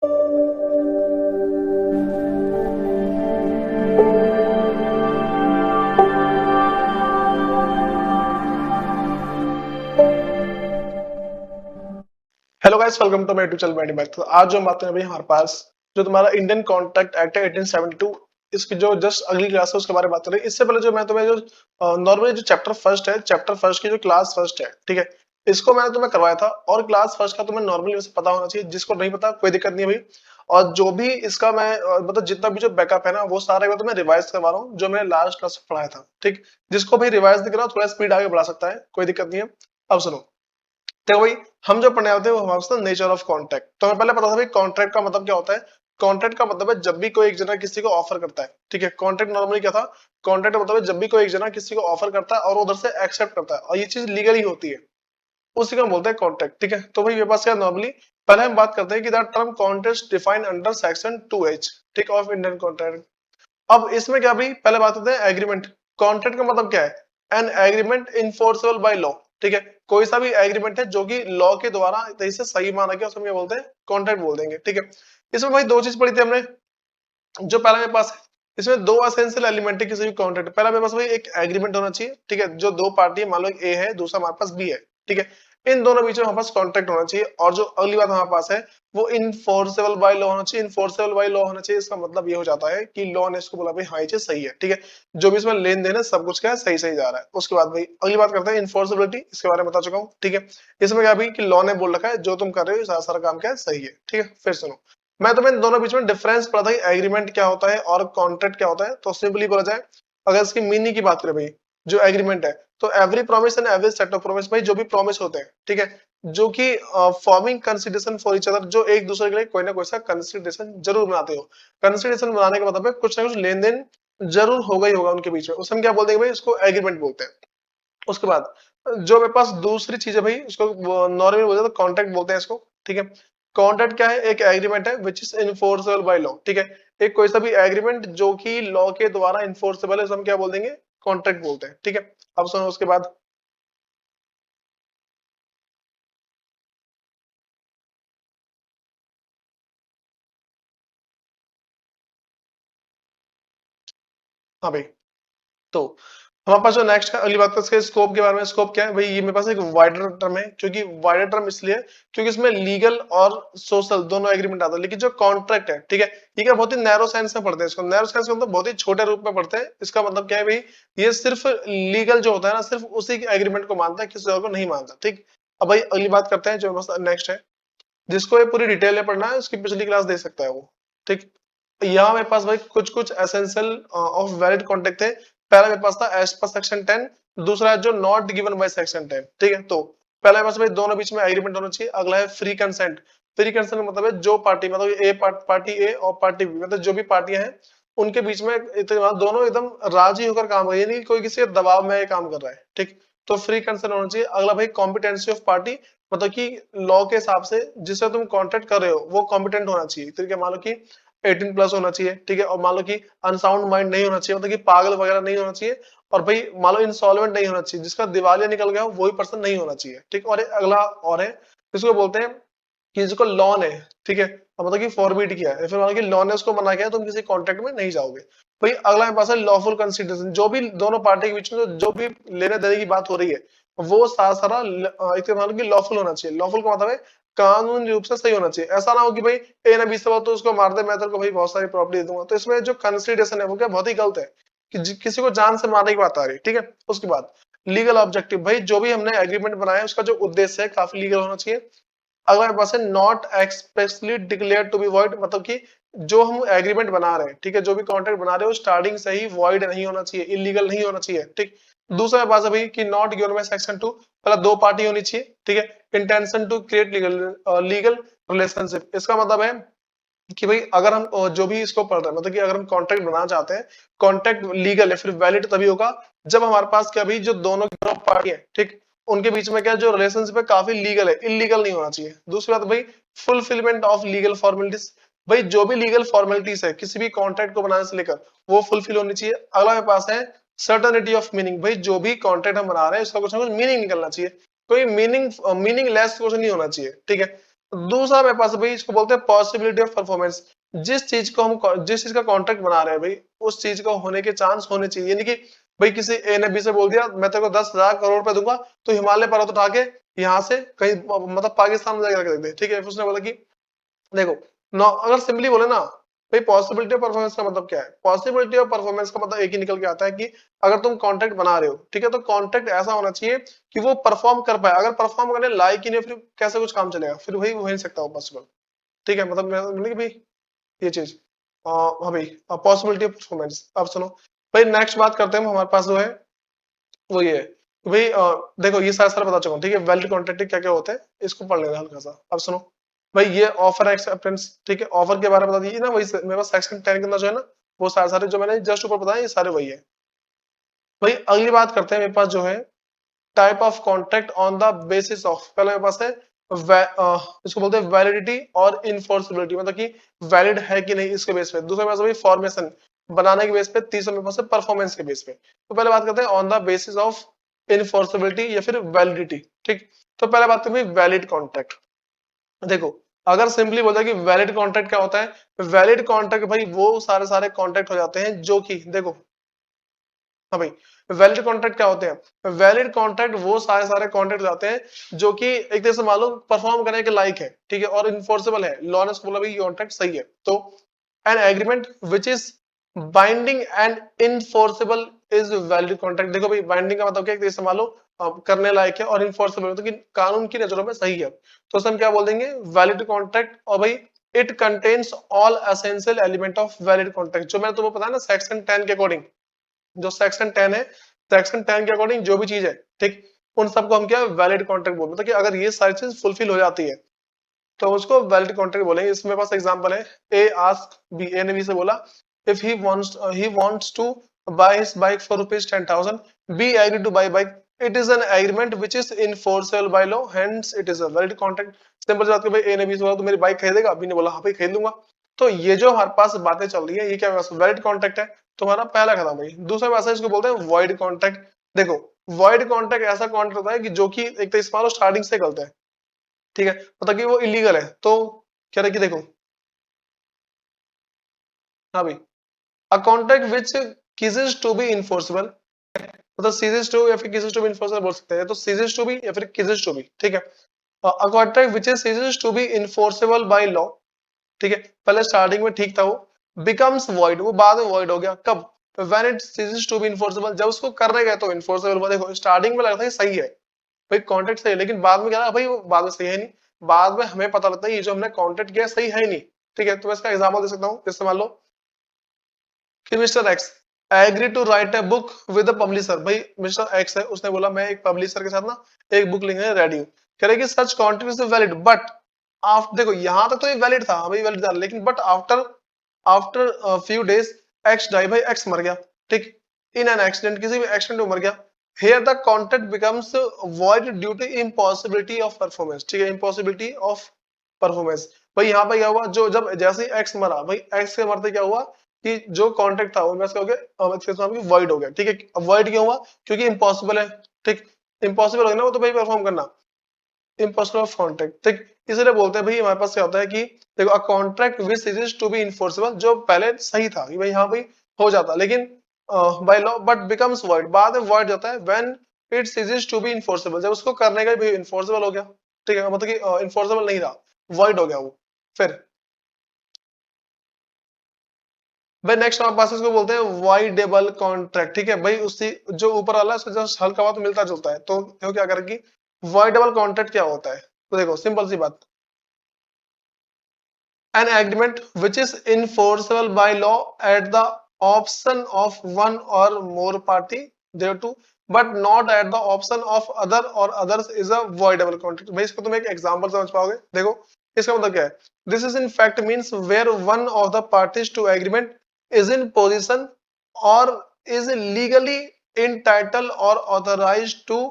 Hello guys, welcome to my YouTube channel बैठी बैठ। तो आज जो हम बात करें भाई, हमारे पास जो तुम्हारा इंडियन कॉन्ट्रैक्ट एक्ट है 1872, इसकी जो जस्ट अगली क्लास है उसके बारे में बात करें। इससे पहले जो मैं तुम्हें जो नॉर्मली जो चैप्टर फर्स्ट है, चैप्टर फर्स्ट की जो क्लास फर्स्ट है, ठीक है, इसको मैंने तुम्हें करवाया था। और क्लास फर्स्ट का तुम्हें नॉर्मली वैसे पता होना चाहिए, जिसको नहीं पता कोई दिक्कत नहीं है भाई। और जो भी इसका मैं मतलब जितना भी जो बैकअप है ना, वो सारा मैं तुम्हें रिवाइज करवा रहा हूँ, जो मैंने लास्ट क्लास में पढ़ाया था। ठीक, जिसको भी रिवाइज दिख रहा है थोड़ा स्पीड आगे बढ़ा सकता है, कोई दिक्कत नहीं है। अब सुनो, देखो भाई, हम जो पढ़ने आते हैं वो हमारे पास नेचर ऑफ कॉन्ट्रैक्ट। तो हमें पहले पता था भाई कॉन्ट्रैक्ट का मतलब क्या होता है। कॉन्ट्रैक्ट का मतलब है जब भी कोई एक जना किसी को ऑफर करता है, ठीक है। कॉन्ट्रैक्ट नॉर्मली क्या था, कॉन्ट्रैक्ट का मतलब है जब भी कोई एक जना किसी को ऑफर करता है और उधर से एक्सेप्ट करता है और ये चीज लीगली होती है, उसी को हम बोलते हैं कॉन्ट्रैक्ट। ठीक है, तो भाई मेरे पास क्या नॉर्मली पहले हम बात करते हैं कि the term contract defined under section 2H, ठीक, ऑफ इंडियन कॉन्ट्रैक्ट। अब इसमें क्या भाई, पहले बात करते हैं एग्रीमेंट। कॉन्ट्रैक्ट का मतलब क्या है, an agreement enforceable by law. ठीक है, कोई सा भी एग्रीमेंट है जो कि लॉ के द्वारा से सही माना गया, उसको हम क्या बोलते हैं, कॉन्ट्रैक्ट बोल देंगे। ठीक है, इसमें भाई दो चीज पढ़ी थी हमने। जो पहला मेरे पास है, इसमें दो एसेंशियल एलिमेंट है किसी भी कॉन्ट्रैक्ट। पहला मेरे पास भाई एक एग्रीमेंट होना चाहिए, ठीक है, जो दो पार्टी है, मान लो ए है, दूसरा हमारे पास बी है, ठीक है। इन दोनों बीच में हमारे पास कॉन्ट्रैक्ट होना चाहिए। और जो अगली बात हमारे पास है, वो इनफोर्सेबल बाय लॉ होना चाहिए। इनफोर्सेबल बाय लॉ होना चाहिए, इसका मतलब ये हो जाता है कि लॉ ने इसको बोला भाई हाँ ये चीज सही है, ठीक है, जो भी इसमें लेन देन है सब कुछ क्या है, सही सही जा रहा है। उसके बाद भाई अगली बात करते हैं इनफोर्सेबिलिटी, इसके बारे में बता चुका हूँ, ठीक है। इसमें क्या भाई कि लॉ ने बोल रखा है जो तुम कर रहे हो सारा सारा काम क्या है, सही है, ठीक है। फिर सुनो, मैं तुम्हें इन दोनों बीच में डिफरेंस पढ़ा था, एग्रीमेंट क्या होता है और कॉन्ट्रैक्ट क्या होता है। तो सिंपली बोला जाए, अगर इसकी मीनिंग की बात करें भाई, जो एग्रीमेंट है, तो every promise and every set of promise, भाई जो भी प्रॉमिस होते हैं, ठीक है, जो कि forming consideration for each other, जो एक दूसरे के लिए कोई ना कोई सा कंसिडरेशन जरूर बनाते हो। कंसिडरेशन बनाने का मतलब है कुछ ना कुछ लेन देन जरूर होगा ही होगा उनके बीच में, उसे हम क्या बोलते हैं भाई, उसको एग्रीमेंट बोलते हैं। उसके बाद जो मेरे पास दूसरी चीज है भाई, उसको नॉर्मली बोलते हैं कॉन्ट्रैक्ट बोलते हैं इसको, ठीक है। कॉन्ट्रैक्ट क्या है, एक एग्रीमेंट है विच इज इनफोर्सेबल बाय लॉ, ठीक है। एक कोई सा भी एग्रीमेंट जो कि लॉ के द्वारा इनफोर्सेबल है, उसे हम क्या बोल देंगे, कॉन्ट्रैक्ट बोलते हैं, ठीक है। अब सुनो उसके बाद, हाँ भाई, तो हमारे पास जो नेक्स्ट है, अगली बात है इसके स्कोप के बारे में। स्कोप क्या है भाई, ये मेरे पास एक वाइडर टर्म है, क्योंकि वाइडर टर्म इसलिए क्योंकि इसमें लीगल और सोशल दोनों एग्रीमेंट आता है। लेकिन जो कॉन्ट्रैक्ट है, ठीक है, ये क्या बहुत ही नैरो सेंस में पढ़ते हैं इसको। नैरो सेंस में मतलब बहुत ही छोटे रूप में पढ़ते हैं। इसका मतलब क्या है भाई, ये सिर्फ लीगल जो होता है ना, सिर्फ उसी के एग्रीमेंट को मानता है, किसी और को नहीं मानता। ठीक, अब भाई अगली बात करते हैं, जो नेक्स्ट है, जिसको ये पूरी डिटेल में पढ़ना है उसकी पिछली क्लास देख सकता है वो। ठीक, यहाँ मेरे पास भाई कुछ कुछ एसेंशियल ऑफ वैलिड कॉन्ट्रैक्ट थे। पहला मेरे पास था एज पर सेक्शन 10, दूसरा है जो नॉट गिवन बाय सेक्शन 10, ठीक है। तो पहला मेरे पास भाई दोनों बीच में एग्रीमेंट होना चाहिए। अगला है फ्री कंसेंट। फ्री कंसेंट का मतलब है जो पार्टी, मतलब ए पार्टी ए और पार्टी बी, मतलब जो भी पार्टियां हैं उनके बीच में दोनों एकदम राजी होकर काम करें, यानी कि कोई किसी के दबाव में काम कर रहा है, ठीक। तो फ्री कंसेंट होना चाहिए। अगला भाई कॉम्पिटेंसी ऑफ पार्टी, मतलब कि लॉ के हिसाब से जिससे तुम कॉन्ट्रैक्ट कर रहे हो वो कॉम्पिटेंट होना चाहिए। ठीक है, मान लो कि 18 प्लस होना चाहिए, ठीक है। और मान लो कि अनसाउंड माइंड नहीं होना चाहिए, मतलब कि पागल वगैरह नहीं होना चाहिए। और भाई मान लो इंसॉल्वेंट नहीं होना चाहिए, जिसका दिवालिया निकल गया हो वही पर्सन नहीं होना चाहिए, ठीक। और अगला और है, इसको बोलते हैं कि जिसको लॉ ने, ठीक है, अब मतलब कि फॉरबिड किया है, फिर मान लो कि लॉ ने उसको मना किया, तुम किसी कॉन्ट्रैक्ट में नहीं जाओगे। भाई अगला मेरे पास है लॉफुल कंसिडरेशन। जो भी दोनों पार्टी के बीच में जो भी लेने देने की बात हो रही है, वो सारा सारा एक मान लो कि लॉफुल होना चाहिए। लॉफुल का मतलब है कानूनी रूप से सही होना चाहिए। ऐसा ना हो कि भाई ए ने 20 तो उसको मार दे, मैं तेरे को भाई बहुत सारी प्रॉपर्टी दे दूंगा। तो इसमें जो कंसिडरेशन है वो क्या बहुत ही गलत है, कि किसी को जान से मारने की बात आ रही है, ठीक है। उसके बाद लीगल ऑब्जेक्टिव, भाई जो भी हमने एग्रीमेंट बनाया है उसका जो उद्देश्य है काफी लीगल होना चाहिए। अगला मेरे पास है not expressly declare to be void, मतलब कि जो हम एग्रीमेंट बना रहे हैं, ठीक है, जो भी कॉन्ट्रैक्ट बना रहे हो स्टार्टिंग से ही वॉइड नहीं होना चाहिए, इलीगल नहीं होना चाहिए, ठीक। दूसरा मेरे पास है भाई कि नॉट गिवन बाय सेक्शन 2, पहला दो पार्टी होनी चाहिए, ठीक है। Intention to create legal legal relationship, इसका मतलब है कि भाई अगर हम जो भी इसको पढ़ रहे हैं, मतलब कि अगर हम कॉन्ट्रैक्ट बनाना चाहते हैं, कॉन्ट्रैक्ट लीगल है फिर वैलिड तभी होगा जब हमारे पास क्या भाई जो दोनों पार्टी है, ठीक, उनके बीच में क्या जो रिलेशनशिप है काफी लीगल है, इलीगल नहीं होना चाहिए। दूसरी बात भाई फुलफिलमेंट ऑफ लीगल फॉर्मेलिटीज, भाई जो भी लीगल फॉर्मेलिटीज है किसी भी कॉन्ट्रैक्ट को बनाने से लेकर वो फुलफिल होनी चाहिए। अगला मेरे पास है सर्टेनिटी ऑफ मीनिंग, भाई जो भी कॉन्ट्रैक्ट हम बना रहे हैं उसका कुछ ना कुछ मीनिंग निकलना चाहिए, कोई मीनिंगलेस कुछ नहीं होना चाहिए, ठीक है। दूसरा मेरे पास भाई इसको बोलते हैं पॉसिबिलिटी ऑफ परफॉर्मेंस। जिस चीज का कॉन्ट्रैक्ट बना रहे हैं भाई, उस चीज को होने के चांस होने चाहिए। यानी कि भाई किसी ए ने बी से बोल दिया मैं तेरे को 10,000 करोड़ रुपए दूंगा, तो हिमालय पर्वत उठा के यहाँ से कहीं मतलब पाकिस्तान में जाकर रख दे, ठीक है। फिर उसने बोला कि देखो अगर सिंपली बोले ना भाई, पॉसिबिलिटी ऑफ परफॉर्मेंस का मतलब क्या है? पॉसिबिलिटी ऑफ परफॉर्मेंस का मतलब एक ही निकल के आता है कि अगर तुम कॉन्ट्रैक्ट बना रहे हो, ठीक है, तो कॉन्ट्रैक्ट ऐसा होना चाहिए कि वो परफॉर्म कर पाए। अगर परफॉर्म करने लायक ही नहीं, फिर कैसे कुछ काम चलेगा? फिर वही हो ही नहीं सकता वो पॉसिबल, ठीक है। मतलब कि भाई ये चीज हाँ भाई, पॉसिबिलिटी ऑफ परफॉर्मेंस। अब सुनो भाई, नेक्स्ट बात करते हैं हमारे पास जो है वो ये है कि भाई देखो ये सारा सारा बता चुका हूँ, ठीक है। वैलिड कॉन्ट्रैक्ट क्या क्या होते हैं इसको पढ़ लेना हल्का सा। अब सुनो भाई, ये ऑफर एक्सेप्टेंस, ठीक है। ऑफर के बारे में बता दीजिए ना, वही मेरे पास सेक्शन 10 के अंदर जो है ना, वो सारे सारे जो मैंने जस्ट ऊपर बताया ये सारे वही है। भाई अगली बात करते हैं, मेरे पास जो है type of contract on the basis of, पहले मेरे पास है इसको बोलते हैं वैलिडिटी और इनफोर्सिबिलिटी, मतलब कि वैलिड है कि नहीं इसके बेस पे। दूसरा मेरे पास भाई फॉर्मेशन, बनाने के बेस पे। तीसरा मेरे पास है परफॉर्मेंस के बेस पे। तो पहले बात करते हैं ऑन द बेसिस ऑफ इनफोर्सिबिलिटी या फिर वैलिडिटी, ठीक। तो पहले बात करते हैं वैलिड कॉन्ट्रैक्ट। देखो अगर सिंपली बोलते हैं कि वैलिड कॉन्ट्रैक्ट क्या होता है, वैलिड कॉन्ट्रैक्ट भाई वो सारे सारे कॉन्ट्रैक्ट हो जाते हैं जो कि देखो, हाँ भाई, वैलिड कॉन्ट्रैक्ट क्या होते हैं? वैलिड कॉन्ट्रैक्ट वो सारे सारे कॉन्ट्रैक्ट जाते हैं जो कि एक तरह से मान लो परफॉर्म करने के लायक है, ठीक है, और इन्फोर्सेबल है। लॉ ने बोला भाई ये कॉन्ट्रैक्ट सही है। तो an agreement which is binding and enforceable is valid contract. देखो भाई, बाइंडिंग का मतलब क्या है? एक तरह से मान लो करने लायक है, और इनफोर्सेबल मतलब कि कानून की नजरों में सही है, तो उसे हम क्या बोल देंगे? Valid contract. और भाई it contains all essential element of valid contract, जो मैंने तुम्हें पता है ना सेक्शन 10 के अकॉर्डिंग, जो सेक्शन 10 है, सेक्शन 10 के अकॉर्डिंग जो भी चीज है, ठीक, उन सबको हम क्या वैलिड कॉन्ट्रैक्ट बोलते हैं। मतलब कि अगर ये सारी चीज फुलफिल हो जाती है तो उसको वैलिड कॉन्ट्रैक्ट बोलेंगे। इसमें पास एग्जांपल है, ए आस्क बी, ए ने बी से बोला if he wants to buy his bike for ₹10,000, B agree to buy bike, it is an agreement which is enforceable by law, hence it is a valid contract. Simple सी बात है भाई, ए ने B से बोला तो मेरी बाइक खरीदेगा, बी ने बोला हाँ भाई खरीद लूंगा। तो ये जो हमारे पास बातें चल रही है ये क्या वैलिड कॉन्ट्रैक्ट है। तुम्हारा पहला खत्म भाई। दूसरा वैसा इसको बोलते हैं वॉइड कॉन्ट्रैक्ट। देखो वॉइड कॉन्ट्रैक्ट ऐसा कॉन्ट्रैक्ट होता है कि जो कि एक तो इस मान लो स्टार्टिंग से गलत है, ठीक है, मतलब कि वो इलीगल है। तो क्या रखी देखो, हाँ भाई, a contract which ceases to be enforceable, मतलब ceases टू या फिर ceases टू बी इन्फोर्सेबल बोल सकते हैं, तो ceases टू बी या फिर ceases टू बी, ठीक है। A contract which is ceases to be enforceable by law, ठीक है, पहले स्टार्टिंग में ठीक था वो, बिकम्स वॉइड, वो बाद में वॉइड हो गया। कब? When it ceases to be enforceable, जब उसको करने गए तो इन्फोर्सेबल हुआ। देखो स्टार्टिंग में लगता है सही है भाई, कॉन्ट्रैक्ट सही है, लेकिन बाद में क्या लगा भाई वो बाद में सही है नहीं। बाद में हमें पता लगता है ये जो हमने कॉन्ट्रैक्ट किया सही है नहीं, ठीक है। तो मैं इसका एग्जांपल दे सकता हूँ, जैसे मान लो कि mister X agree to write a book with the publisher. भाई मिस्टर एक्स है, उसने बोला मैं एक पब्लिशर के साथ ना एक बुक लिखने रेडी हूँ। कह रहे कि सच contract is valid but after, देखो यहां तक तो ये वैलिड था भाई, वैलिड था, लेकिन but after after few days X die, भाई एक्स मर गया, ठीक, इन एन एक्सीडेंट, किसी भी एक्सीडेंट में मर गया। Here the contract becomes void due to impossibility of performance, ठीक है, इम्पॉसिबिलिटी ऑफ परफॉर्मेंस। भाई यहाँ पे क्या हुआ, जो जब जैसे एक्स मरा भाई, एक्स के मरते क्या हुआ कि जो कॉन्ट्रैक्ट था वो वैसे हो गया वॉइड हो गया, ठीक है। अब वॉइड क्यों हुआ? क्योंकि इम्पॉसिबल है, ठीक, इम्पॉसिबल हो गया ना वो, तो भाई परफॉर्म करना इम्पॉसिबल ऑफ कॉन्ट्रैक्ट, ठीक। इसलिए बोलते हैं भाई हमारे पास क्या होता है कि देखो a contract which ceases to be enforceable, जो पहले सही था कि भाई हाँ भाई हो जाता, लेकिन by law but becomes void, बाद में वॉइड जाता है when it ceases to be enforceable, जब उसको करने का भी इन्फोर्सेबल हो गया, ठीक है, मतलब कि इन्फोर्सेबल नहीं रहा, वॉइड हो गया वो। फिर भाई नेक्स्ट हमारे पास इसको बोलते हैं वाइडेबल कॉन्ट्रैक्ट, ठीक है। भाई उसी जो ऊपर वाला है उससे जस्ट हल्का बहुत मिलता जुलता है। तो देखो क्या करेगी, वाइडेबल कॉन्ट्रैक्ट क्या होता है? तो देखो सिंपल सी बात, an agreement which is enforceable by law at the option of one or more party thereto but not at the option of other or others is a voidable contract। भाई इसको तुम एक एग्जांपल समझ पाओगे। देखो इसका मतलब क्या है, this is in fact means where one of the parties to agreement is in position or is legally entitled or authorized to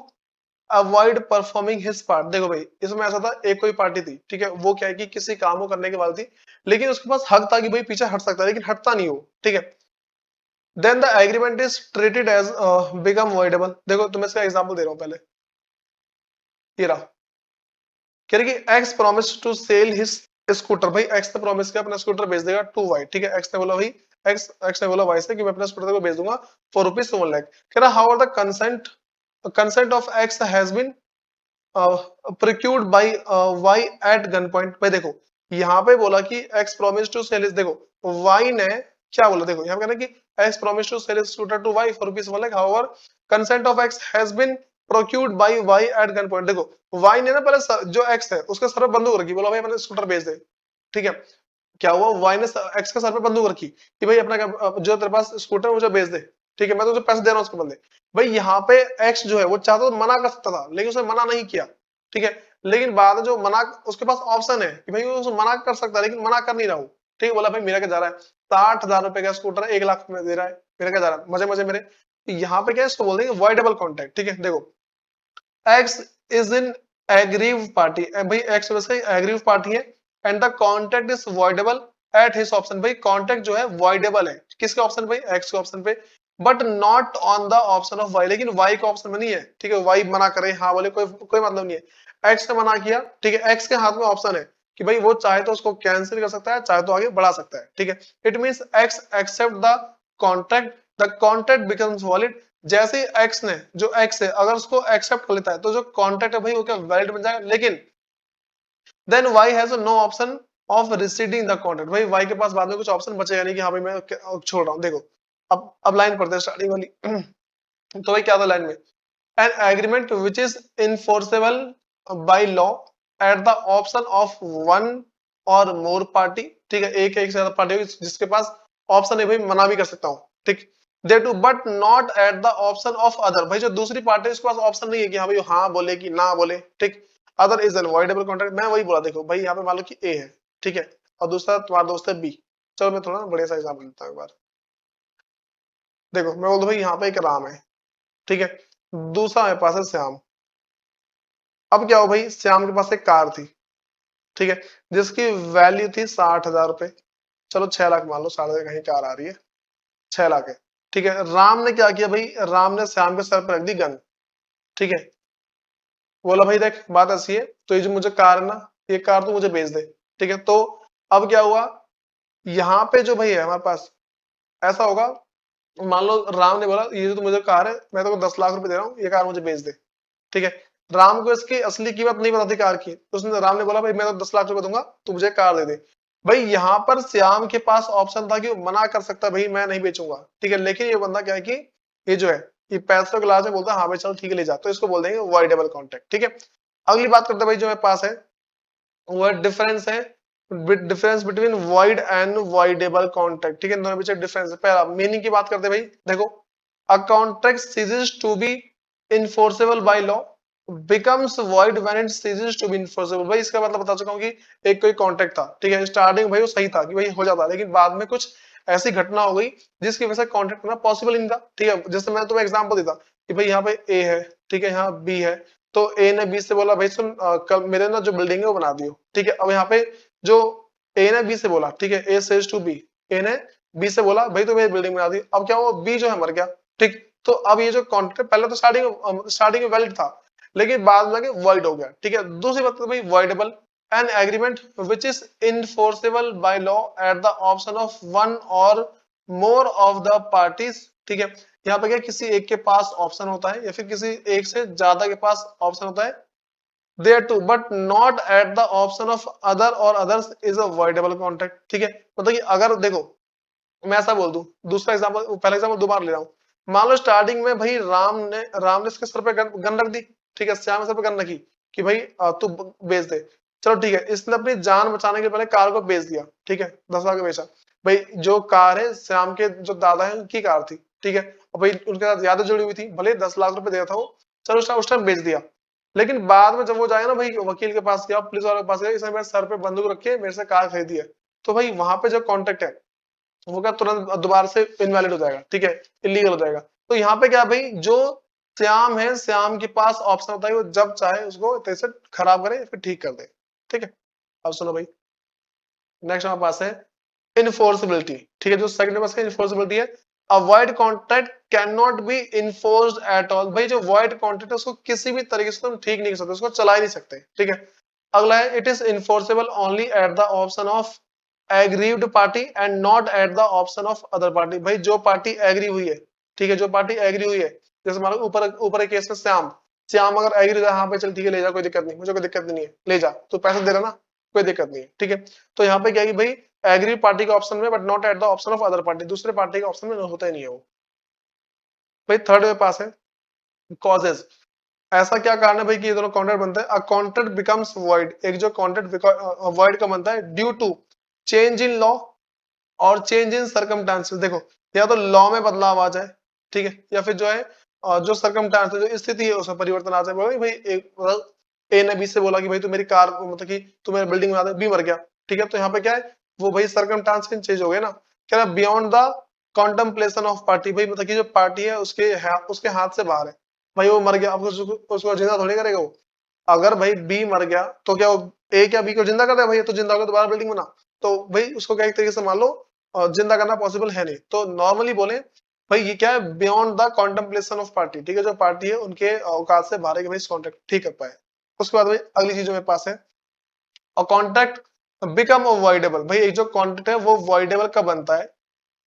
avoid performing his part. देखो भाई इसमें ऐसा था, एक कोई पार्टी थी, ठीक है, वो क्या है कि किसी काम को करने के बाद थी, लेकिन उसके पास हक था कि भाई पीछे हट सकता है, लेकिन हटता नहीं हो, ठीक है। Then the agreement is treated as become voidable. देखो तुम्हें इसका एग्जांपल दे रहा हूं पहले, ये रहा कह रही कि X promise to sell his scooter, भाई एक्स ने प्रॉमिस किया अपना स्कूटर बेच देगा टू वाई, ठीक है। एक्स ने बोला भाई, एक्स ने बोला वाई से कि मैं अपना स्कूटर को बेच दूंगा फॉर रुपीज 1 लाख। कह रहा how are the consent of X has been procured by Y at gun point. भाई देखो यहाँ पे बोला कि एक्स प्रॉमिस टू सेल, देखो वाई ने क्या बोला, देखो यहाँ पे कहना कि X promise to sell scooter to Y for rupees 1 lakh, however consent of X has been procured by Y at gun point. देखो वाई ने ना पहले जो एक्स है उसके सर पे बंदूक रखी, बोला भाई अपना स्कूटर बेच दे, ठीक है। क्या हुआ, वाई ने एक्स के सर पे बंदूक रखी कि भाई अपना जो तेरे पास स्कूटर है मुझे बेच दे, ठीक है, मैं तुझे पैसे दे रहा हूँ उसके बदले। भाई यहाँ पे एक्स जो है वो चाहता तो मना कर सकता था, लेकिन उसने मना नहीं किया, ठीक है। लेकिन बाद में जो मना, उसके पास ऑप्शन है कि भाई वो मना कर सकता है, लेकिन मना कर नहीं रहा हूँ, ठीक है। बोला भाई मेरा क्या जा रहा है, 60,000 रुपए का स्कूटर 1 लाख में दे रहा है, मेरा क्या जा रहा है, मजे मजे मेरे। यहाँ पे क्या है, इसको बोल देंगे वॉइडेबल कॉन्ट्रैक्ट, ठीक है। देखो x is in aggrieve party, भाई एक्स वैसे एग्रीव पार्टी है and the contract is voidable at his option. भाई कॉन्ट्रैक्ट जो है वॉइडेबल है किसके ऑप्शन पे, एक्स के ऑप्शन पे, but not on the option of Y, लेकिन वाई के ऑप्शन में नहीं है, ठीक है। वाई मना करे हाँ बोले कोई मतलब नहीं है, एक्स ने मना किया, ठीक है। एक्स के हाथ में ऑप्शन है कि भाई वो चाहे तो उसको कैंसिल कर सकता है, चाहे तो आगे बढ़ा सकता है, ठीक है। It means X accept the contract, the contract becomes valid. जैसे ही एक्स ने, जो एक्स है अगर उसको एक्सेप्ट कर लेता है तो जो कॉन्ट्रैक्ट है भाई वो क्या वैलिड बन जाएगा, लेकिन then Y has no option of rescinding the contract. भाई वाई के पास बाद में कुछ ऑप्शन बचेगा नहीं कि हाँ भाई मैं छोड़ रहा हूँ। देखो अब लाइन पढ़ते हैं स्टार्टिंग वाली तो भाई क्या था लाइन में, an agreement which is enforceable by law at the option of one or more party, ठीक है। एक एक से ज्यादा पार्टी होगी जिसके पास ऑप्शन है भाई मना भी कर सकता हूँ, ठीक। दे टू but not at the option of other, भाई जो दूसरी पार्टी है उसके पास ऑप्शन नहीं है कि हाँ भाई हाँ बोले कि ना बोले, ठीक। अदर इज अनवॉइडेबल कॉन्ट्रैक्ट, मैं वही बोला, देखो भाई यहाँ पे मान लो कि ए है, ठीक है, और दूसरा तुम्हारा दोस्त है बी। चलो मैं थोड़ा बढ़िया सा एग्जाम्पल देता हूँ एक बार। देखो मैं बोल दू भाई यहाँ पे एक राम है, ठीक है, दूसरा मेरे पास है श्याम। अब क्या हो भाई, श्याम के पास एक कार थी, ठीक है, जिसकी वैल्यू थी 60,000 रुपए, चलो 6 लाख मान लो, 60,000 कहीं कार आ रही है, 6 लाख है, ठीक है। राम ने क्या किया भाई, राम ने श्याम के सर पर रख दी गन, ठीक है। बोला भाई देख बात ऐसी है, तो ये जो मुझे कार है ना, ये कार तो मुझे बेच दे, ठीक है। तो अब क्या हुआ, यहाँ पे जो भाई है हमारे पास, ऐसा होगा, मान लो राम ने बोला ये जो मुझे कार है मैं तो 10 लाख रुपए दे रहा हूँ, ये कार मुझे बेच दे, ठीक है। राम को इसकी असली कीमत नहीं पता थी कार की, तो उसने, राम ने बोला भाई मैं तो 10 लाख रुपए दूंगा, तू मुझे कार दे दे। भाई यहाँ पर श्याम के पास ऑप्शन था कि वो मना कर सकता है भाई मैं नहीं बेचूंगा, ठीक है, लेकिन ये बंदा क्या है कि ये जो है ये पैसों के लालच में बोलता है हाँ भाई चलो ठीक है ले जा, तो इसको बोल देंगे वॉइडेबल कॉन्ट्रैक्ट, ठीक है। अगली बात करते हैं भाई जो मेरे पास है वो डिफरेंस है, difference between void and voidable contract, ठीक है। इन दोनों के बीच डिफरेंस है। पहला मीनिंग की बात करते हैं भाई, देखो a contract ceases to be enforceable by law becomes void when it ceases to be enforceable. भाई इसका मतलब बता चुका हूं कि एक कोई कॉन्ट्रैक्ट था, ठीक है, स्टार्टिंग भाई वो सही था कि भाई हो जाता, लेकिन बाद में कुछ ऐसी घटना हो गई जिसकी वजह से कॉन्ट्रैक्ट करना पॉसिबल नहीं था, ठीक है। जैसे मैं तुम्हें एग्जांपल देता कि भाई यहाँ पे ए है, ठीक है, यहाँ बी है, तो ए ने बी से बोला भाई सुन कल मेरे ना जो बिल्डिंग है वो बना दियो, ठीक है। अब यहाँ पे जो ए ने बी से बोला, ठीक है, ए सेज टू बी, ए ने बी से बोला भाई तो मेरी बिल्डिंग बना दी। अब क्या हुआ, बी जो है मर गया, ठीक। तो अब ये जो कॉन्ट्रैक्ट पहले तो स्टार्टिंग में वैलिड था, लेकिन बाद में वॉइड हो गया, ठीक है। दूसरी बात भाई voidable, an agreement which is enforceable by law at the option of one or more of the parties, ठीक है। यहाँ पे क्या किसी एक के पास ऑप्शन होता है या फिर किसी एक से ज्यादा के पास ऑप्शन होता है, thereto but not at the option of other or others is a voidable contract, ठीक है। मतलब कि अगर देखो मैं ऐसा बोल दूं, दूसरा एग्जांपल, पहला एग्जांपल दोबारा ले रहा हूं। मान लो स्टार्टिंग में भाई राम ने इसके सर पे गन रख दी, ठीक है, श्याम ने सर पे गन रखी कि भाई तू बेच दे, चलो ठीक है। इसने अपनी जान बचाने के पहले कार को बेच दिया, ठीक है, 10 लाख का बेचा। भाई जो कार है श्याम के जो दादा है उनकी कार थी, ठीक है, और भाई उनके साथ यादें जुड़ी हुई थी, भले 10 लाख रुपए दिया था वो, चलो उस टाइम बेच दिया। लेकिन बाद में जब वो जाएगा ना भाई वकील के पास गया, पुलिस वाले के पास गया, इसने मेरे सर पे बंदूक रखे मेरे से कार खरीदी है, तो भाई वहां पे जो कॉन्ट्रैक्ट है वो क्या तुरंत दोबारा से इनवैलिड हो जाएगा, ठीक है, इलीगल हो जाएगा। तो यहाँ पे क्या भाई जो श्याम है, श्याम के पास ऑप्शन होता है वो जब चाहे उसको तैसे खराब करे फिर ठीक कर दे, ठीक है। अब सुनो भाई नेक्स्ट हमारे पास है इनफोर्सिबिलिटी, ठीक है, जो सेकंड पास है इनफोर्सिबिलिटी है। अ void contract can not be enforced at all. भाई जो वॉइड कॉन्ट्रैक्ट है उसको किसी भी तरीके से तुम ठीक नहीं कर सकते, उसको चला ही नहीं सकते, ठीक है। अगला है it is enforceable only eight the option of aggrieved party and not at the option of other party. भाई जो पार्टी एग्री हुई है, ठीक है, जो पार्टी एग्री हुई है, जैसे मान लो ऊपर ऊपर एक केस में श्याम, श्याम अगर एग्री हुआ, हाँ पे चल ठीक है ले जा, कोई दिक्कत नहीं, मुझे कोई दिक्कत नहीं है, ले जा, तो पैसे दे रहा ना, कोई दिक्कत नहीं है, ठीक है। तो यहाँ पे क्या है कि भाई एग्री पार्टी के ऑप्शन में but not at the option of other party, दूसरे पार्टी के ऑप्शन में होता ही नहीं है वो। भाई थर्ड में पास है कॉजेज। ऐसा क्या कारण है भाई कि ये दोनों कॉन्ट्रैक्ट बनते हैं? अ कॉन्ट्रैक्ट बिकम्स वॉइड, एक जो कॉन्ट्रैक्ट वॉइड का बनता है due to change in law और चेंज इन सर्कमस्टांसेस। देखो या तो लॉ में बदलाव आ जाए, ठीक है, या फिर जो है जो सर्कमस्टांस जो स्थिति है उसमें परिवर्तन आ जाए। भाई एक मतलब ए ने बी से बोला कि भाई तू मेरी कार मतलब कि तू मेरे बिल्डिंग में आ बी मर गया, ठीक है, तो यहाँ पे क्या है वो भाई सर्कमस्टांस चेंज हो गए ना। क्या है beyond the contemplation of party, भाई मतलब कि जो पार्टी है उसके हाथ से बाहर है। भाई वो मर गया, अब उसको जिंदा थोड़ी करेगा वो। अगर भाई बी मर गया तो क्या वो ए क्या बी को जिंदा कर दे? भाई तो जिंदा होगा दोबारा बिल्डिंग बना, तो भाई उसको क्या एक तरीके से मान लो जिंदा करना पॉसिबल है नहीं। तो नॉर्मली बोले भाई ये क्या है beyond the contemplation of party, ठीक है, जो पार्टी है उनके औकात से बाहर है कि भाई इस कॉन्ट्रैक्ट ठीक कर पाए। उसके बाद भाई अगली चीज जो मेरे पास है और कॉन्ट्रैक्ट बिकम अवॉइडेबल। भाई एक जो कॉन्ट्रैक्ट है वो वॉइडेबल कब बनता है?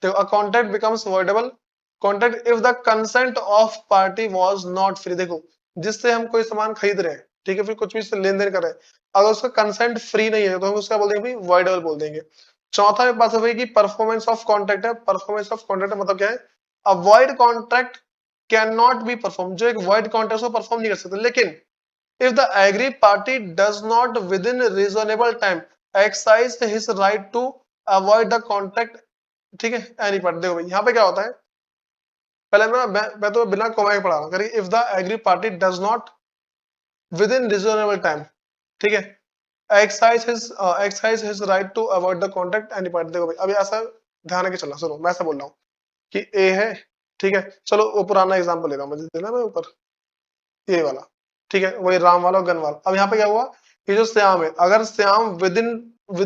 तो a contract becomes voidable contract if the consent of party was not free. देखो जिससे हम कोई सामान खरीद रहे हैं, ठीक है, फिर कुछ भी लेन देन कर रहे हैं, अगर उसका कंसेंट फ्री नहीं है तो हम उसका बोल देंगे भाई वॉइडेबल बोल देंगे। चौथा मेरे पास है भाई कि परफॉर्मेंस ऑफ कॉन्ट्रैक्ट है। परफॉर्मेंस ऑफ कॉन्ट्रैक्ट मतलब क्या है? अ void contract can not be perform, जो एक वॉइड कॉन्ट्रैक्ट को परफॉर्म नहीं कर सकते। लेकिन if the agree party does not within reasonable time exercise his right to avoid the contract, ठीक है, एनी पार्टी। देखो भाई यहाँ पे क्या होता है, पहले मैं तो बिना कॉमा के पढ़ा रहा हूँ। If the agree party does not within reasonable time, ठीक है, exercise his right to avoid the contract any party. देखो भाई अभी ऐसा ध्यान रखे चलना, सुनो मैं ऐसा बोल रहा हूँ कि ए है, ठीक है, चलो वो पुराना एग्जाम्पल ले रहा हूँ मुझे देना मैं ऊपर ये वाला, ठीक है, वही राम वाला और गन वाला। अब यहाँ पे क्या हुआ कि जो श्याम है, अगर श्याम विद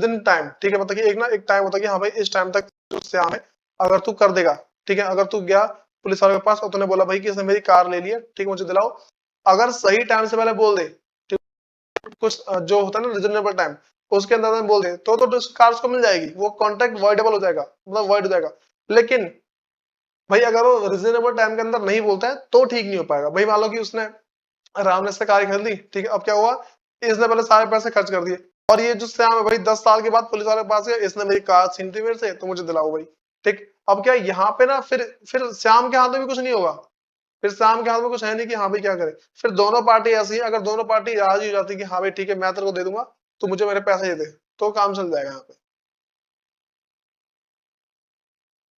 इन टाइम, ठीक है, मतलब कि एक ना एक टाइम होता है कि हाँ भाई इस टाइम तक जो श्याम है अगर तू कर देगा, ठीक है, अगर तू गया पुलिस वाले के पास और तूने बोला भाई कि इसने मेरी कार ले ली है, ठीक है, मुझे दिलाओ, अगर सही टाइम से पहले बोल दे, ठीक, कुछ जो होता है ना रिजनेबल टाइम उसके अंदर में बोल दे तो कार उसको मिल जाएगी, वो कॉन्ट्रैक्ट वॉइडेबल हो जाएगा, मतलब वॉइड हो जाएगा। लेकिन भाई अगर वो रिजनेबल टाइम के अंदर नहीं बोलता है तो ठीक नहीं हो पाएगा। भाई मान लो कि उसने राम ने से कार खरीद ली, ठीक है, अब क्या हुआ, इसने पहले सारे पैसे खर्च कर दिए और ये जो श्याम है भाई 10 साल के बाद पुलिस वाले के पास गया, इसने मेरी कार छीन थी मेरे से तो मुझे दिलाओ भाई, ठीक। अब क्या यहाँ पे ना फिर श्याम के हाथ में भी कुछ नहीं होगा, फिर श्याम के हाथ में कुछ है नहीं कि हाँ भाई क्या करे। फिर दोनों पार्टी ऐसी है, अगर दोनों पार्टी राजी हो जाती है कि हाँ भाई ठीक है मैं तेरे को दे दूंगा तो मुझे मेरे पैसे दे, तो काम चल जाएगा यहाँ पे।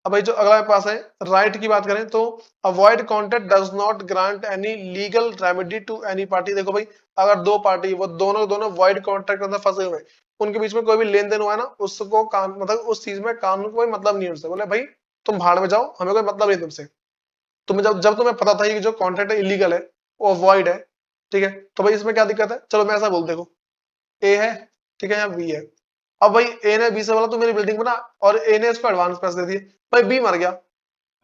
अब भाई जो अगला पास है राइट की बात करें तो avoid contract does not grant any legal remedy to any party. देखो भाई अगर दो पार्टी वो दोनों दोनों वॉइड कॉन्ट्रैक्ट के अंदर फंसे हुए हैं, उनके बीच में कोई भी लेन देन हुआ है ना, उसको मतलब उस चीज में कानून को कोई मतलब नहीं है उनसे, बोले भाई तुम भाड़ में जाओ, हमें कोई मतलब नहीं तुमसे। तुम्हें जब जब तुम्हें पता था कि जो कॉन्ट्रैक्ट है इलीगल है, वो वॉइड है, ठीक है, तो भाई इसमें क्या दिक्कत है? चलो मैं ऐसा बोल, देखो ए है, ठीक है, यहाँ बी है। अब भाई ए ने बी से बोला तू मेरी बिल्डिंग बना और ए ने इसको एडवांस पैसे दे दिए, भाई बी मर गया,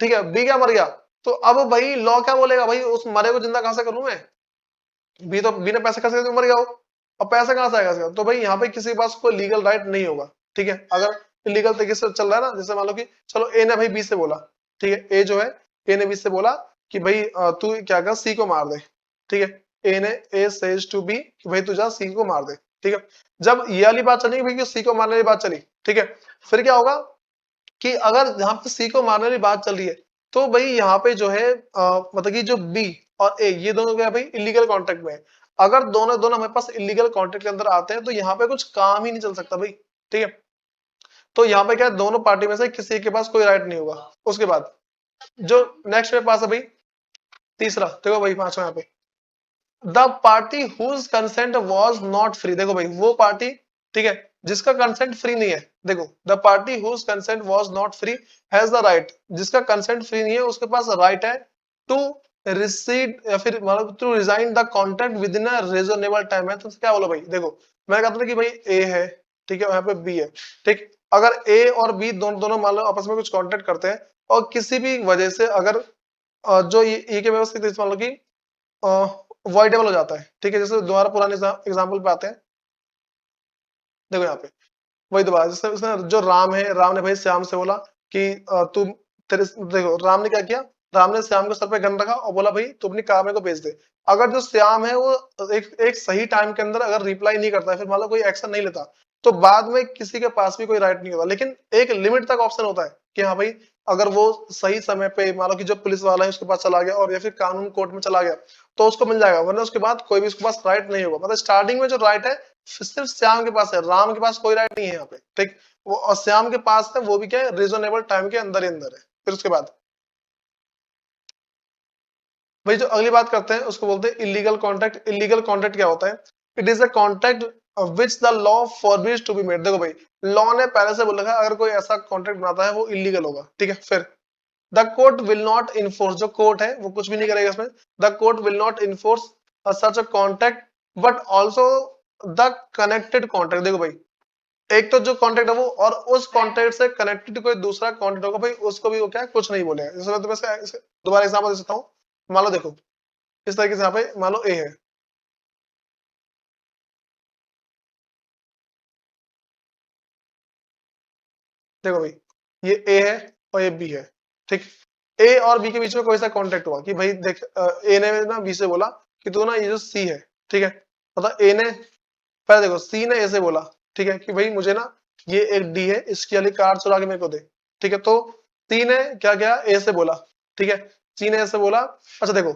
ठीक है, बी क्या मर गया, तो अब भाई लॉ क्या बोलेगा? भाई उस मरे को जिंदा कहां से करूं मैं? बी तो बी ने पैसे खर्च करके मर गया हो, अब पैसा कहां से आएगा इसका? तो भाई यहाँ पे किसी के पास कोई लीगल राइट नहीं होगा, ठीक है, अगर इलीगल तरीके से चल रहा है ना, जैसे मान लो कि चलो ए ने भाई बी से बोला, ठीक है, ए जो है ए ने बी से बोला कि भाई तू क्या कर सी को मार दे, ठीक है, ए सेज टू बी कि भाई तू जा सी को मार दे, ठीक है। जब ये वाली बात चली भाई सी को मारने वाली बात चली, ठीक है, फिर क्या होगा कि अगर यहाँ पे सी को मारने वाली बात चल रही है तो भाई यहाँ पे जो है मतलब कि जो बी और ए ये दोनों क्या है भाई इलीगल कॉन्ट्रैक्ट में है। अगर दोनों दोनों हमारे पास इलीगल कॉन्ट्रैक्ट के अंदर आते हैं तो यहाँ पे कुछ काम ही नहीं चल सकता भाई, ठीक है। तो यहाँ पे क्या है दोनों पार्टी में से किसी के पास कोई राइट नहीं होगा। उसके बाद जो नेक्स्ट मेरे पास है भाई तीसरा, देखो भाई पांचवा यहाँ पे the party whose consent was not free. देखो भाई वो पार्टी, ठीक है, जिसका कंसेंट फ्री नहीं है, देखो the party whose consent was not free has the right, जिसका कंसेंट फ्री नहीं है उसके पास राइट है टू रिसीड या फिर मतलब to resign the contract within a reasonable time है। तो क्या बोलो भाई, देखो मैं कहता था कि भाई ए है, ठीक है, यहाँ पे बी है, ठीक, अगर ए और बी दोनों दोनों मान लो आपस में कुछ कॉन्ट्रैक्ट करते हैं और किसी भी वजह से अगर जो ये के व्यवस्थित मान लो कि वॉइडेबल हो जाता है, ठीक है, जैसे दोबारा पुराने एग्जाम्पल पे आते हैं देखो यहाँ पे वही तो बात, जैसे उसने जो राम है, राम ने भाई श्याम से बोला कि तू तेरे, देखो राम ने क्या किया, राम ने श्याम के सर पे गन रखा और बोला भाई तू अपनी कार मेरे को भेज दे। अगर जो श्याम है वो एक सही टाइम के अंदर अगर रिप्लाई नहीं करता है, फिर मान लो कोई एक्शन नहीं लेता, तो बाद में किसी के पास भी कोई राइट नहीं होता, लेकिन एक लिमिट तक ऑप्शन होता है कि हाँ भाई अगर वो सही समय पे मान लो कि जो पुलिस वाला है उसके पास चला गया और या फिर कानून कोर्ट में चला गया तो उसको मिल जाएगा, वरना उसके बाद कोई भी उसके पास राइट नहीं होगा। मतलब स्टार्टिंग में जो राइट है सिर्फ श्याम के पास है, राम के पास कोई राइट नहीं है यहाँ पे, ठीक। वो और श्याम के पास है वो भी क्या है, रीजनेबल टाइम के अंदर ही अंदर है। फिर उसके बाद भाई जो अगली बात करते हैं उसको बोलते हैं इलीगल कॉन्ट्रैक्ट। इलीगल कॉन्ट्रैक्ट क्या होता है? It is a contract which the law forbids to be made. देखो भाई लॉ ने पहले से बोल रखा है अगर कोई ऐसा कॉन्ट्रैक्ट बनाता है वो इलीगल होगा, ठीक है। फिर the court will not enforce, जो कोर्ट है वो कुछ भी नहीं करेगा इसमें। The court will not enforce such a contract but also the connected contract. देखो भाई एक तो जो कॉन्ट्रैक्ट है वो और उस कॉन्ट्रैक्ट से कनेक्टेड कोई दूसरा कॉन्ट्रैक्ट होगा भाई उसको भी वो क्या है, कुछ नहीं बोलेगा। जैसे मैं तुम्हें दोबारा एग्जांपल दे सकता हूँ। मान लो देखो इस तरीके से यहाँ पे मान लो ए है, देखो भाई ये ए है और ये बी है, ठीक। ए और बी के बीच में कोई सा कॉन्ट्रैक्ट हुआ कि भाई देख ए ने ना बी से बोला कि तू ना ये जो सी है, ठीक है, मतलब ए ने पहले देखो सी ने ए से बोला, ठीक है, कि भाई मुझे ना ये एक डी है इसकी वाली कार चुरा के मेरे को दे, ठीक है। तो सी ने क्या किया, ए से बोला, ठीक है, सी ने ए से बोला। अच्छा देखो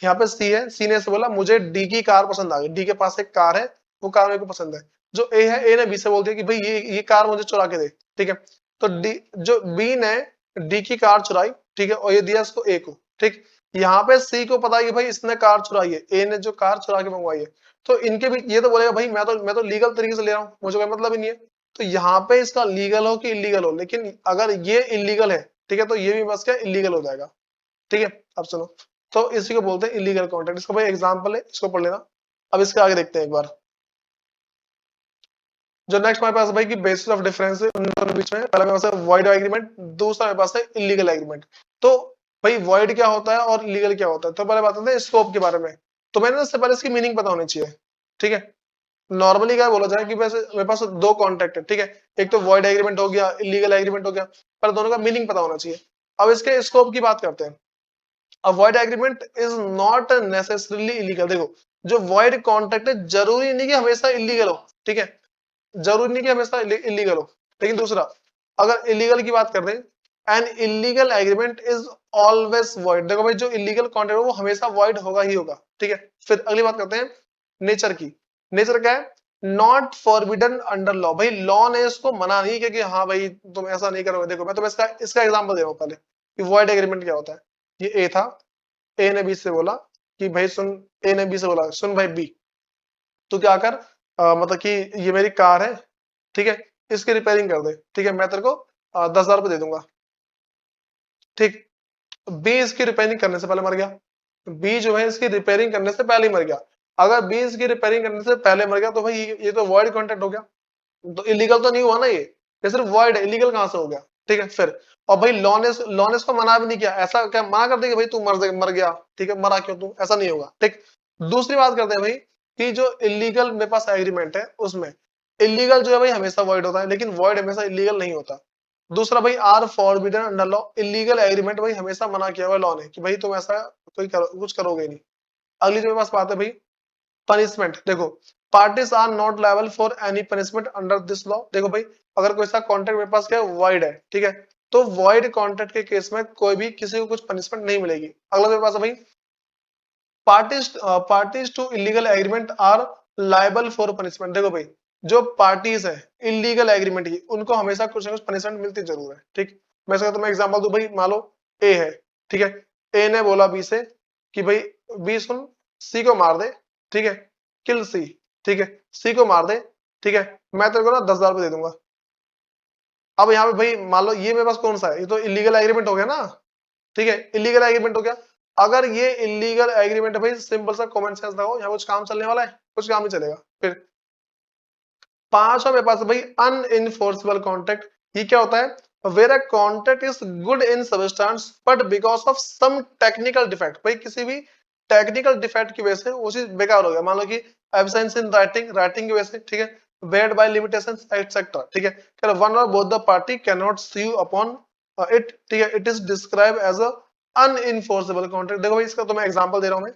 यहाँ पे सी है, सी ने ए से बोला मुझे डी की कार पसंद आ गई, डी के पास एक कार है वो कार मेरे को पसंद है। जो ए है, ए ने बी से बोल दिया कि भाई ये कार मुझे चुरा के दे, ठीक है। तो डी जो बी ने डी की कार चुराई, ठीक है, और ये दिया इसको ए को, ठीक। यहाँ पे सी को पता है कि भाई इसने कार चुराई है, ए ने जो कार चुरा के मंगवाई है, तो इनके भी ये तो बोलेगा भाई मैं तो लीगल तरीके से ले रहा हूँ, मुझे कोई मतलब ही नहीं है। तो यहाँ पे इसका लीगल हो कि इलीगल हो, लेकिन अगर ये इलीगल है, ठीक है, तो ये भी बस क्या इलीगल हो जाएगा, ठीक है। अब सुनो, तो इसी को बोलते हैं इलीगल कॉन्ट्रैक्ट। इसका भाई एग्जाम्पल है, इसको पढ़ लेना। अब इसके आगे देखते हैं एक बार। जो नेक्स्ट हमारे पास भाई की बेसिस ऑफ डिफरेंस है उन दोनों के बीच में, पहला मेरे पास है वॉइड एग्रीमेंट, दूसरा मेरे पास है इलीगल एग्रीमेंट। तो भाई वॉइड क्या होता है और इलीगल क्या होता है, तो पहले बात करते हैं स्कोप के बारे में। तो मैंने इससे पहले इसकी मीनिंग पता होनी चाहिए, ठीक है। नॉर्मली क्या बोला जाए कि वैसे मेरे पास दो कॉन्ट्रैक्ट है, ठीक है, एक तो वॉइड एग्रीमेंट हो गया, इलीगल एग्रीमेंट हो गया, पर दोनों का मीनिंग पता होना चाहिए। अब इसके स्कोप की बात करते हैं। अब void agreement is not necessarily illegal. देखो जो वॉइड कॉन्ट्रैक्ट है जरूरी नहीं कि हमेशा इलीगल हो, ठीक है, जरूरी नहीं कि हमेशा इलीगल हो। लेकिन दूसरा अगर इलीगल की बात कर रहे हैं, an illegal agreement is always void. देखो भाई जो इलीगल कॉन्ट्रैक्ट है वो हमेशा वॉइड होगा ही होगा, ठीक है। फिर अगली बात करते हैं नेचर की। नेचर क्या है? Not forbidden under law. भाई लॉ ने इसको मना नहीं किया कि हाँ भाई तुम ऐसा नहीं करोगे। देखो मैं तुम्हें इसका इसका एग्जांपल दे रहा हूँ पहले कि वॉइड एग्रीमेंट क्या होता है। ये ए था, ए ने बी से बोला कि भाई सुन, ए ने बी से बोला सुन भाई बी तू क्या कर, मतलब कि ये मेरी कार है, ठीक है, इसकी रिपेयरिंग कर दे, ठीक है, मैं तेरे को 10,000 रुपए दे दूंगा, ठीक। बी इसकी रिपेयरिंग करने से पहले मर गया, बी जो है इसकी रिपेयरिंग करने से पहले ही मर गया। अगर बी इसकी रिपेयरिंग करने से पहले मर गया तो भाई ये तो वॉइड कॉन्ट्रैक्ट हो गया, तो इलीगल तो नहीं हुआ ना ये सिर्फ वॉइड है, इलीगल कहां से हो गया, ठीक है। फिर और भाई लॉ ने इसको मना भी नहीं किया, ऐसा क्या मना कर दे कि भाई तू मर गया, ठीक है, मरा क्यों तू, ऐसा नहीं होगा, ठीक। दूसरी बात करते हैं भाई कि जो इलीगल मेरे पास एग्रीमेंट है उसमें इलीगल जो है भाई हमेशा वॉइड होता है, लेकिन वॉइड हमेशा इलीगल नहीं होता। दूसरा भाई are forbidden under law. Illegal agreement भाई हमेशा मना किया हुआ लॉ ने कि भाई तुम ऐसा कुछ करोगे नहीं। अगली जो मेरे पास बात है भाई पनिशमेंट। देखो parties are not liable for any punishment under this law. देखो भाई अगर कोई सा कॉन्ट्रैक्ट मेरे पास क्या वॉइड है, ठीक है, तो वॉइड कॉन्ट्रैक्ट के केस में कोई भी किसी को कुछ पनिशमेंट नहीं मिलेगी। अगला मेरे पास है भाई parties to illegal agreement are liable for punishment. देखो भाई जो पार्टीज है इलीगल एग्रीमेंट की उनको हमेशा कुछ ना कुछ पनिशमेंट मिलती जरूर है, ठीक। मैं इसका तुम्हें एग्जांपल दूं भाई, मान लो ए है, ठीक है, ए ने बोला बी से कि भाई बी सुन सी को मार दे, ठीक है, किल सी, ठीक है, सी को मार दे, ठीक है, मैं तेरे को ना 10,000 रुपए दे दूंगा। अब यहाँ पे भाई मान लो ये मेरे पास कौन सा है, ये तो इलीगल एग्रीमेंट हो गया ना, ठीक है, इलीगल एग्रीमेंट हो गया। अगर ये इलीगल एग्रीमेंट है भाई सिंपल सा कॉमन सेंस लगाओ, यहाँ कुछ काम चलने वाला है, कुछ काम नहीं चलेगा। फिर पांचवा मेरे पास है भाई अनइनफोर्सेबल कॉन्ट्रैक्ट। ये क्या होता है? Where a contract is good in substance but because of some technical defect. भाई किसी भी टेक्निकल डिफेक्ट की वजह से वो चीज बेकार हो गया, मान लो कि एब्सेंस इन राइटिंग, राइटिंग की वजह से, ठीक है, वेड बाय लिमिटेशंस एटसेट्रा, ठीक है। कह one or both the party can not sue upon it, ठीक है। It is describe as a unenforceable contract. देखो भाई इसका तो मैं एग्जांपल दे रहा हूं मैं।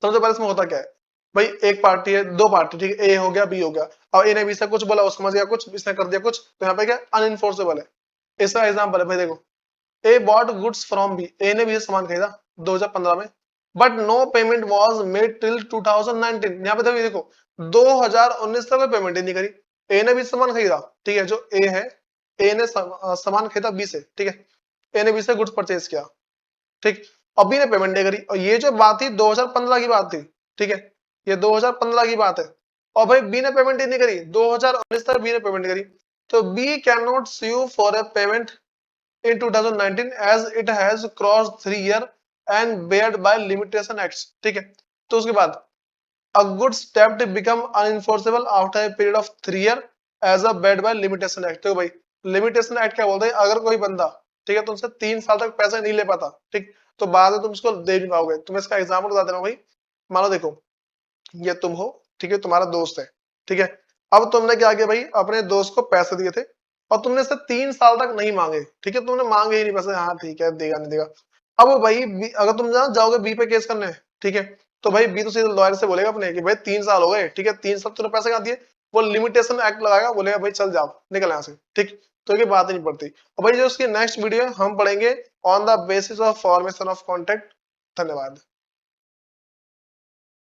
सबसे पहले इसमें होता क्या है भाई, एक पार्टी है, दो पार्टी, ठीक है, ए हो गया बी हो गया। अब ए ने बी से कुछ बोला, उसको समझ गया कुछ, इसने कर दिया कुछ, तो यहाँ पे क्या अनइनफोर्सेबल है। इसका एग्जांपल है भाई, देखो A bought goods from B, A ने बी से सामान खरीदा 2015 में, but no payment was made till 2019। यहाँ पे देखो 2019 तक पेमेंट ही नहीं करी। ए ने भी सामान खरीदा, ठीक है, जो ए है, ए ने सामान खरीदा बी से, ठीक है, ए ने बी से गुड्स परचेज किया, ठीक। अब बी ने पेमेंट नहीं करी, और ये जो बात थी 2015 की बात थी, ठीक है, ये 2015 की बात है। और भाई बी ने पेमेंट ही नहीं करी, 2019 तक बी ने पेमेंट नहीं करी, तो B can not sue for a payment in 2019 as it has crossed 3 year and barred by limitation acts, ठीक है। तो उसके बाद a good step to become unenforceable after a period of 3 year as a barred by limitation act। तो भाई limitation act क्या बोलते हैं, अगर कोई बंदा, ठीक है, तो उनसे 3 साल तक पैसे नहीं ले पाता, ठीक, तो बाद में तुम उसको दे नहीं पाओगे। तुम्हें इसका एग्जाम्पल बता दे रहा हूँ भाई। मान लो देखो ये तुम हो, ठीक है, तुम्हारा दोस्त है, ठीक है। अब तुमने क्या किया भाई, अपने दोस्त को पैसे दिए थे और तुमने इससे 3 साल तक नहीं मांगे, ठीक है, तुमने मांगे ही नहीं पैसे, हाँ ठीक है देगा नहीं देगा। अब भाई अगर तुम जाओगे बी पे केस करने, ठीक है, तो भाई बी तो सीधे लॉयर से बोलेगा अपने कि भाई 3 साल हो गए, ठीक है, 3 साल तुमने पैसे कहाँ दिए, वो लिमिटेशन एक्ट लगाएगा, बोलेगा भाई चल जाओ निकल यहाँ से, ठीक। तो ये बात ही नहीं पड़ती। और भाई जो उसकी नेक्स्ट वीडियो है हम पढ़ेंगे on the basis of formation of contract. धन्यवाद।